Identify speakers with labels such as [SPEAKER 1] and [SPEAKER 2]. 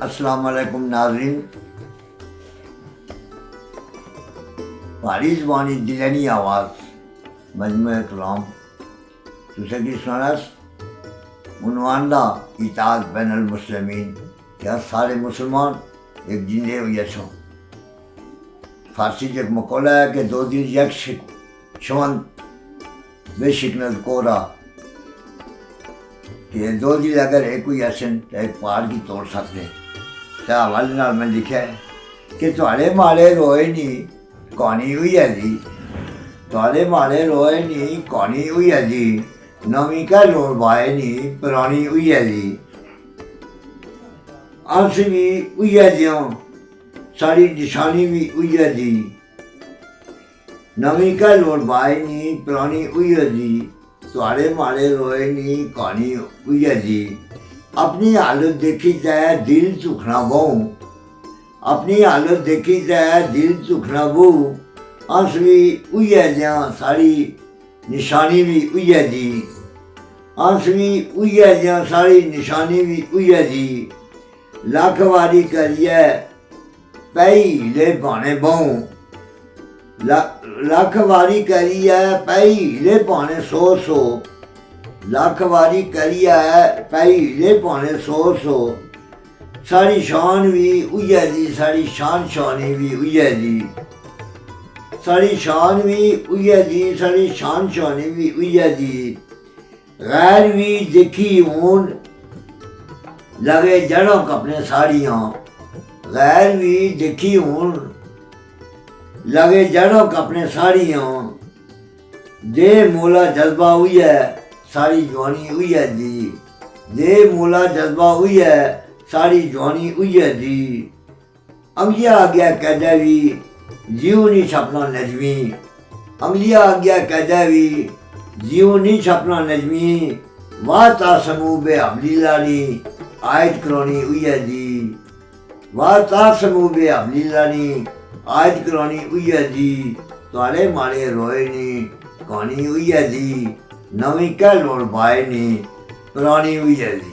[SPEAKER 1] अस्सलाम वालेकुम नाज़रीन। भारी ज़बानी दिलनी आवाज़ मजमू कलाम तुसे की सुनास उन्वान दा इताअत बैनल मुस्लिमीन। क्या सारे मुसलमान एक जिंदे हुए छो। फारसी एक मकौला है कि दो दिन यक शवंत बेशिकनत कोरा कि दो दिल अगर एक ही असन तो एक पहाड़ की तोड़ सकते। तो हवाले नाल मैं लिखा है कि तुहाड़े माले रोए नहीं कहानी हुई है जी, तुहाड़े माले रोए नहीं कहानी हुई है जी, नवी का लोड़ बाए नहीं पुरानी हुई है जी। अस भी हुई है ज्यों सारी निशानी भी हुई है जी, नवी का लोड़ बाए नहीं पुरानी हुई है जी। तुहाड़े माले रोए नहीं कहानी हुई है जी। अपनी हालत देखी जाए दिल दुखना बहु, अपनी हालत देखी जाए दिल दुखना बहु। अस भी हुई है जहाँ सारी निशानी भी हुई है जी, अस भी हुई है जहाँ सारी निशानी भी हुई है जी। लख वारी करिए पई ले पाने बहु, लख वारी करिए पई ले पाने सौ सौ, लख वारी करिए पई ले पाने सौ सौ। सारी शान भी हुई है जी, सारी शान शानी भी हुई है जी, सारी शान भी हुई है जी, सारी शान शानी भी हुई है जी। गैर भी देखी हून लगे जड़ों कपने साड़ियाँ, गैर भी देखी हून लगे जड़ों कपने साड़ियाँ। दे मोला जज्बा हुई है सारी जवानी हुई है जी, दे मोला जज्बा हुई है सारी जवानी हुई है जी। अंगिया आ गया कहदा भी जीव नहीं छपना नजमी, अंगलिया आ गया कहदा भी जीव नहीं छपना नजमी। वाह ता समूह बे अबलीलानी आयत करोनी हुई है जी, वाह ता समूह बे अबलीलानी आयत करोनी हुई है जी। तुहाड़े माले रोए नहीं कहानी हुई है जी, नवी कह लोड़ बाए नहीं पुरानी हुई है जी।